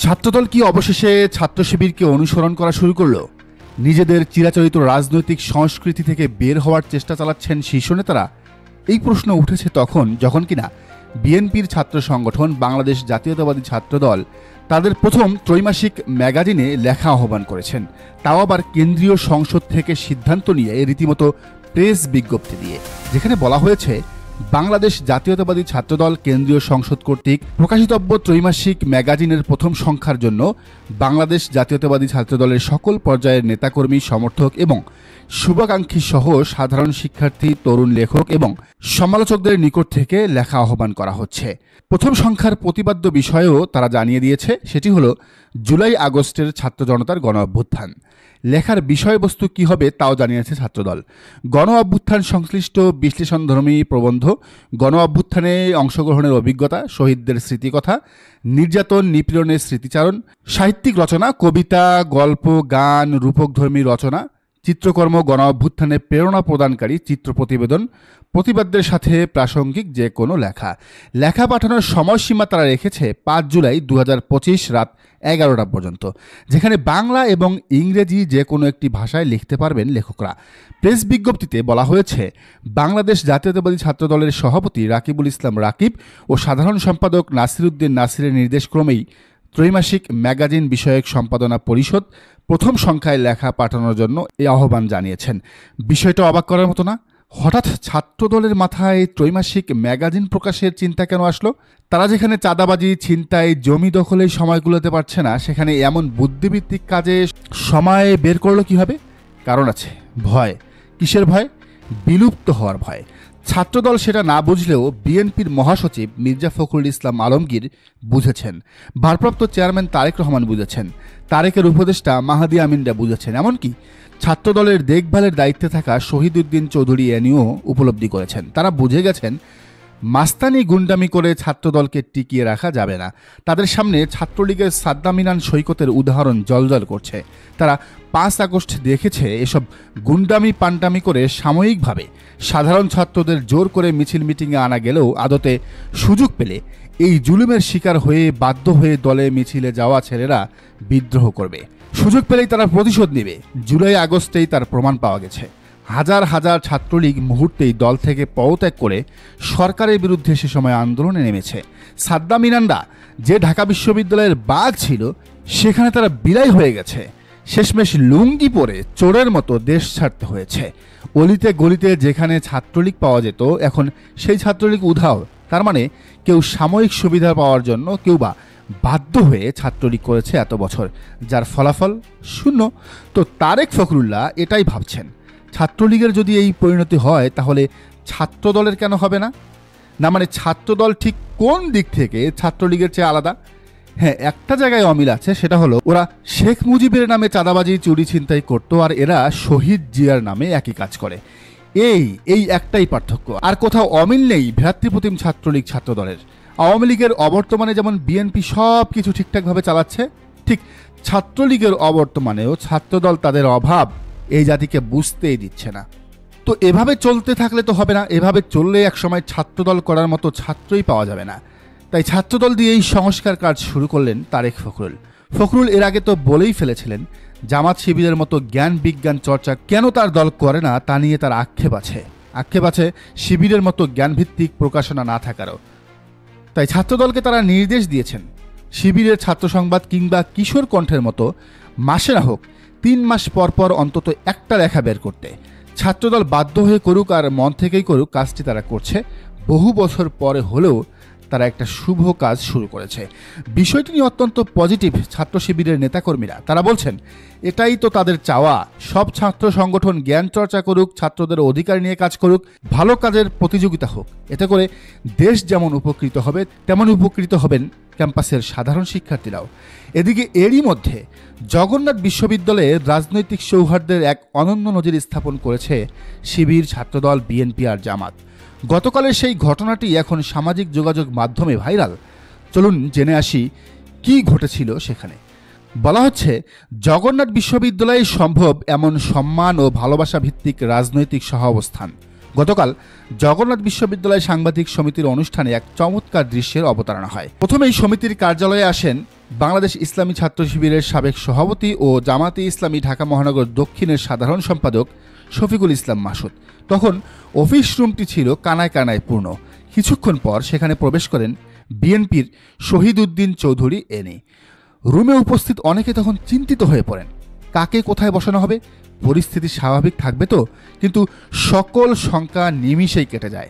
ছাত্রদল কি অবশেষে ছাত্র শিবিরকে অনুসরণ করা শুরু করলো? নিজেদের চিরাচরিত রাজনৈতিক সংস্কৃতি থেকে বের হওয়ার চেষ্টা চালাচ্ছেন শীর্ষ নেতারা? এই প্রশ্ন উঠেছে যখন কিনা বিএনপির ছাত্র সংগঠন বাংলাদেশ জাতীয়তাবাদী ছাত্রদল তাদের প্রথম ত্রৈমাসিক ম্যাগাজিনে লেখা আহ্বান করেছেন, তাও আবার কেন্দ্রীয় সংসদ থেকে সিদ্ধান্ত নিয়ে রীতিমতো প্রেস বিজ্ঞপ্তি দিয়ে, যেখানে বলা হয়েছে বাংলাদেশ জাতীয়তাবাদী ছাত্রদল কেন্দ্রীয় সংসদ কর্তৃক প্রকাশিতব্য ত্রৈমাসিক ম্যাগাজিনের প্রথম সংখ্যার জন্য বাংলাদেশ জাতীয়তাবাদী ছাত্রদলের সকল পর্যায়ের নেতাকর্মী, সমর্থক এবং শুভাকাঙ্ক্ষী সহ সাধারণ শিক্ষার্থী, তরুণ লেখক এবং সমালোচকদের নিকট থেকে লেখা আহ্বান করা হচ্ছে। প্রথম সংখ্যার প্রতিপাদ্য বিষয়েও তারা জানিয়ে দিয়েছে, সেটি হলো জুলাই আগস্টের ছাত্র জনতার গণ অভ্যুত্থান। লেখার বিষয়বস্তু কি হবে তাও জানিয়েছে ছাত্রদল। গণ অভ্যুত্থান সংশ্লিষ্ট বিশ্লেষণধর্মী প্রবন্ধ, গণ অভ্যুত্থানে অংশগ্রহণের অভিজ্ঞতা, শহীদদের স্মৃতিকথা, নির্যাতন নিপীড়নের স্মৃতিচারণ, সাহিত্যিক রচনা, কবিতা, গল্প, গান, রূপকধর্মী রচনা, চিত্রকর্ম, গণ অভ্যুত্থানে প্রেরণা প্রদানকারী চিত্র প্রতিবেদন, প্রতিবাদদের সাথে প্রাসঙ্গিক যে কোনো লেখা পাঠানোর সময়সীমা তারা রেখেছে 5 জুলাই 2025 রাত 11টা পর্যন্ত, যেখানে বাংলা এবং ইংরেজি যে কোনো একটি ভাষায় লিখতে পারবেন লেখকরা। প্রেস বিজ্ঞপ্তিতে বলা হয়েছে, বাংলাদেশ জাতীয়তাবাদী ছাত্রদলের সভাপতি রাকিবুল ইসলাম রাকিব ও সাধারণ সম্পাদক নাসির উদ্দিন নাসিরের নির্দেশক্রমেই ত্রৈমাসিক ম্যাগাজিন বিষয়ক সম্পাদনা পরিষদ প্রথম সংখ্যায় লেখা পাঠানোর জন্য এই আহ্বান জানিয়েছেন। বিষয়টা অবাক করার মতো না? হঠাৎ ছাত্রদলের মাথায় ত্রৈমাসিক ম্যাগাজিন প্রকাশের চিন্তা কেন আসলো? তারা যেখানে চাঁদাবাজি, ছিনতাই, জমি দখলেই সময় গুলোতে পারছে না, সেখানে এমন বুদ্ধিভিত্তিক কাজে সময় বের করলো কিভাবে? কারণ আছে, ভয়। কিসের ভয়? বিলুপ্ত হওয়ার ভয়। ছাত্রদল সেটা না বুঝলেও বিএনপির মহাসচিব মির্জা ফখরুল ইসলাম আলমগীর বুঝেছেন, ভারপ্রাপ্ত চেয়ারম্যান তারেক রহমান বুঝেছেন, তারেকের উপদেষ্টা মাহাদি আমিনরা বুঝেছেন, এমনকি ছাত্রদলের দেখভালের দায়িত্বে থাকা শহীদউদ্দিন চৌধুরী এনিও উপলব্ধি করেছেন। তারা বুঝে গেছেন মাস্তানি গুন্ডামি করে ছাত্রদলকে টিকিয়ে রাখা যাবে না। তাদের সামনে ছাত্রলীগের সাদ্দাম ইনান সৈকতের উদাহরণ জলজল করছে। তারা 5 আগস্ট দেখেছে এসব গুন্ডামি পান্ডামি করে সাময়িকভাবে সাধারণ ছাত্রদের জোর করে মিছিল মিটিংয়ে আনা গেলেও আদতে সুযোগ পেলে এই জুলুমের শিকার হয়ে বাধ্য হয়ে দলে মিছিলে যাওয়া ছেলেরা বিদ্রোহ করবে। সুযোগ পেলেই তারা প্রতিশোধ নেবে। জুলাই আগস্টেই তার প্রমাণ পাওয়া গেছে। হাজার হাজার ছাত্রলীগ মুহূর্তেই দল থেকে পদত্যাগ করে সরকারের বিরুদ্ধে সে সময় আন্দোলনে নেমেছে। সাদ্দাম ইনানরা যে ঢাকা বিশ্ববিদ্যালয়ের বাঘ ছিল, সেখানে তারা বিলাই হয়ে গেছে। শেষমেশ লুঙ্গি পরে চোরের মতো দেশ ছাড়তে হয়েছে। অলিতে গলিতে যেখানে ছাত্রলীগ পাওয়া যেত, এখন সেই ছাত্রলীগ উধাও। তার মানে কেউ সাময়িক সুবিধা পাওয়ার জন্য, কেউ বা বাধ্য হয়ে ছাত্রলীগ করেছে এত বছর, যার ফলাফল শূন্য। তো তারেক ফখরুল্লাহ এটাই ভাবছেন, ছাত্রলীগের যদি এই পরিণতি হয় তাহলে ছাত্রদলের কেন হবে না? না মানে ছাত্রদল ঠিক কোন দিক থেকে ছাত্রলীগের চেয়ে আলাদা? হ্যাঁ, একটা জায়গায় অমিল আছে, সেটা হলো ওরা শেখ মুজিবের নামে চাঁদাবাজি, চুরি ছিনতাই করত, আর এরা শহীদ জিয়ার নামে একই কাজ করে। এই একটাই পার্থক্য, আর কোথাও অমিল নেই ভ্রাতৃপ্রতিম ছাত্রলীগ ছাত্রদলের। আওয়ামী লীগের অবর্তমানে যেমন বিএনপি সব কিছু ঠিকঠাকভাবে চালাচ্ছে, ঠিক ছাত্রলীগের অবর্তমানেও ছাত্রদল তাদের অভাব এই জাতিকে বুঝতেই দিচ্ছে না। তো এভাবে চলতে থাকলে তো হবে না। এভাবে চললে একসময় ছাত্রদল করার মতো ছাত্রই পাওয়া যাবে না। তাই ছাত্রদল দিয়ে এই সংস্কার কাজ শুরু করলেন তারেক ফখরুল। এর আগে তো বলেই ফেলেছিলেন, জামাত শিবিরের মতো জ্ঞান বিজ্ঞান চর্চা কেন তার দল করে না তা নিয়ে তার আক্ষেপ আছে শিবিরের মতো জ্ঞানভিত্তিক প্রকাশনা না থাকারও। তাই ছাত্রদলকে তারা নির্দেশ দিয়েছেন, শিবিরের ছাত্র সংবাদ কিংবা কিশোর কণ্ঠের মতো মাসে না হোক 3 মাস পর পর অন্তত একটা লেখা বের করতে। ছাত্রদল বাধ্য হয়ে করুক আর মন থেকেই করুক, কাজটি তারা করছে। বহু বছর পরে হলেও তারা একটা শুভ কাজ শুরু করেছে। বিষয়টি নিয়ে অত্যন্ত পজিটিভ ছাত্র শিবিরের নেতাকর্মীরা। তারা বলছেন, এটাই তো তাদের চাওয়া। সব ছাত্র সংগঠন জ্ঞান চর্চা করুক, ছাত্রদের অধিকার নিয়ে কাজ করুক, ভালো কাজের প্রতিযোগিতা হোক। এতে করে দেশ যেমন উপকৃত হবে, তেমন উপকৃত হবেন ক্যাম্পাসের সাধারণ শিক্ষার্থীরাও। এদিকে এরই মধ্যে জগন্নাথ বিশ্ববিদ্যালয়ে রাজনৈতিক সৌহার্দ্যের এক অনন্য নজির স্থাপন করেছে শিবির, ছাত্রদল, বিএনপি আর জামাত। গতকালের সেই ঘটনাটি এখন সামাজিক যোগাযোগ মাধ্যমে ভাইরাল। চলুন জেনে আসি কি ঘটেছিল সেখানে। বলা হচ্ছে, জগন্নাথ বিশ্ববিদ্যালয়ে সম্ভব এমন সম্মান ও ভালোবাসা ভিত্তিক রাজনৈতিক সহাবস্থান। গতকাল জগন্নাথ বিশ্ববিদ্যালয় সাংবাদিক সমিতির অনুষ্ঠানে এক চমৎকার দৃশ্যের অবতারণা হয়। প্রথমেই সমিতির কার্যালয়ে আসেন বাংলাদেশ ইসলামী ছাত্র শিবিরের সাবেক সভাপতি ও জামাতে ইসলামী ঢাকা মহানগর দক্ষিণের সাধারণ সম্পাদক শফিকুল ইসলাম মাসুদ। তখন অফিস রুমটি ছিল কানায় কানায় পূর্ণ। কিছুক্ষণ পর সেখানে প্রবেশ করেন বিএনপির শহীদ উদ্দিন চৌধুরী এনি। রুমে উপস্থিত অনেকে তখন চিন্তিত হয়ে পড়েন, কাকে কোথায় বসানো হবে, পরিস্থিতি স্বাভাবিক থাকবে তো? কিন্তু সকল শঙ্কা নিমিষেই কেটে যায়।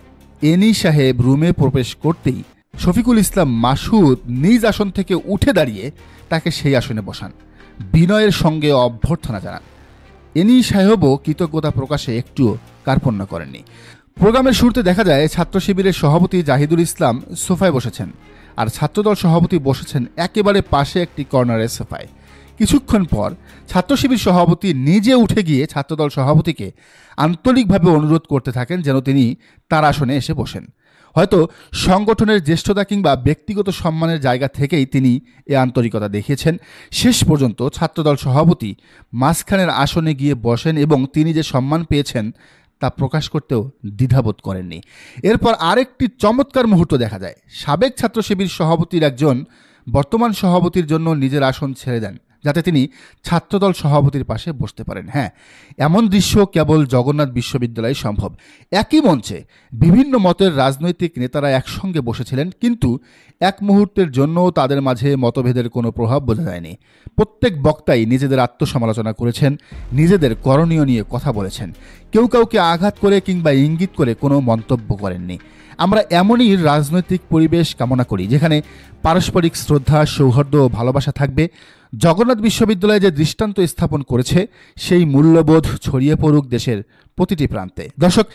এনি সাহেব রুমে প্রবেশ করতেই শফিকুল ইসলাম মাসুদ নিজ আসন থেকে উঠে দাঁড়িয়ে তাকে সেই আসনে বসান, বিনয়ের সঙ্গে অভ্যর্থনা জানান। এনি সাহেবও কৃতজ্ঞতা প্রকাশে একটুও কার্পণ্য করেননি। প্রোগ্রামের শুরুতে দেখা যায় ছাত্র শিবিরের সভাপতি জাহিদুল ইসলাম সোফায় বসেছেন, আর ছাত্রদল সভাপতি বসেছেন একেবারে পাশে একটি কর্নারের সোফায়। কিছুক্ষণ পর ছাত্র শিবির সভাপতি নিজে উঠে গিয়ে ছাত্রদল সভাপতিকে আন্তরিকভাবে অনুরোধ করতে থাকেন যেন তিনি তার আসনে এসে বসেন। হয়তো সংগঠনের জ্যেষ্ঠতা কিংবা ব্যক্তিগত সম্মানের জায়গা থেকেই তিনি এ আন্তরিকতা দেখিয়েছেন। শেষ পর্যন্ত ছাত্রদল সভাপতি মাঝখানের আসনে গিয়ে বসেন এবং তিনি যে সম্মান পেয়েছেন তা প্রকাশ করতেও দ্বিধাবোধ করেননি। এরপর আরেকটি চমৎকার মুহূর্ত দেখা যায়। সাবেক ছাত্র শিবির সভাপতির একজন বর্তমান সভাপতির জন্য নিজের আসন ছেড়ে দেন যাতে তিনি ছাত্রদল সভাপতির পাশে বসতে পারেন। হ্যাঁ, এমন দৃশ্য কেবল জগন্নাথ বিশ্ববিদ্যালয়ে সম্ভব। একই মঞ্চে বিভিন্ন মতের রাজনৈতিক নেতারা একসঙ্গে বসেছিলেন, কিন্তু এক মুহূর্তের জন্যও তাদের মাঝে মতভেদের কোনো প্রভাব বোঝা যায়নি। প্রত্যেক বক্তাই নিজেদের আত্মসমালোচনা করেছেন, নিজেদের করণীয় নিয়ে কথা বলেছেন। কেউ কাউকে আঘাত করে কিংবা ইঙ্গিত করে কোনো মন্তব্য করেননি। আমরা এমনই রাজনৈতিক পরিবেশ কামনা করি যেখানে পারস্পরিক শ্রদ্ধা, সৌহার্দ্য ও ভালোবাসা থাকবে। জগন্নাথ বিশ্ববিদ্যালয় যে দৃষ্টান্ত স্থাপন করেছে সেই মূল্যবোধ ছড়িয়ে পড়ুক দেশের প্রতিটি প্রান্তে। দর্শক,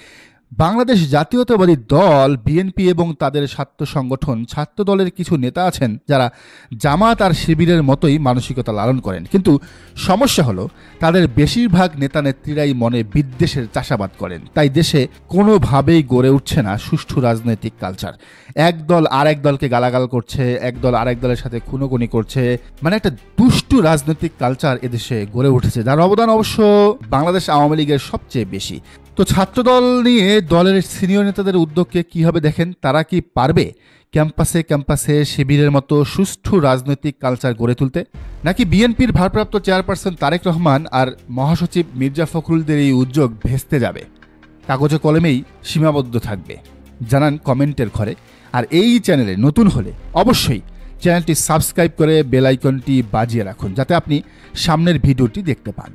বাংলাদেশ জাতীয়তাবাদী দল বিএনপি এবং তাদের ছাত্র সংগঠন ছাত্র দলের কিছু নেতা আছেন যারা জামাত আর শিবিরের মতোই মানসিকতা লালন করেন, কিন্তু সমস্যা হলো তাদের বেশিরভাগ নেতা নেত্রীরাই মনে বিদ্বেষের চাষাবাদ করেন। তাই দেশে কোনোভাবেই গড়ে উঠছে না সুষ্ঠু রাজনৈতিক কালচার। এক দল আরেক দলকে গালাগাল করছে, এক দল আরেক দলের সাথে খুনোখুনি করছে, মানে একটা দুষ্টু রাজনৈতিক কালচার এদেশে গড়ে উঠেছে, যার অবদান অবশ্য বাংলাদেশ আওয়ামী লীগের সবচেয়ে বেশি। তো ছাত্রদল নিয়ে দলের সিনিয়র নেতাদের উদ্যোগকে কীভাবে দেখেন? তারা কি পারবে ক্যাম্পাসে ক্যাম্পাসে শিবিরের মতো সুষ্ঠু রাজনৈতিক কালচার গড়ে তুলতে, নাকি বিএনপির ভারপ্রাপ্ত চেয়ারপারসন তারেক রহমান আর মহাসচিব মির্জা ফখরুলদের এই উদ্যোগ ভেস্তে যাবে, কাগজে কলমেই সীমাবদ্ধ থাকবে? জানান কমেন্টের ঘরে। আর এই চ্যানেলে নতুন হলে অবশ্যই চ্যানেলটি সাবস্ক্রাইব করে বেল আইকনটি বাজিয়ে রাখুন যাতে আপনি সামনের ভিডিওটি দেখতে পান।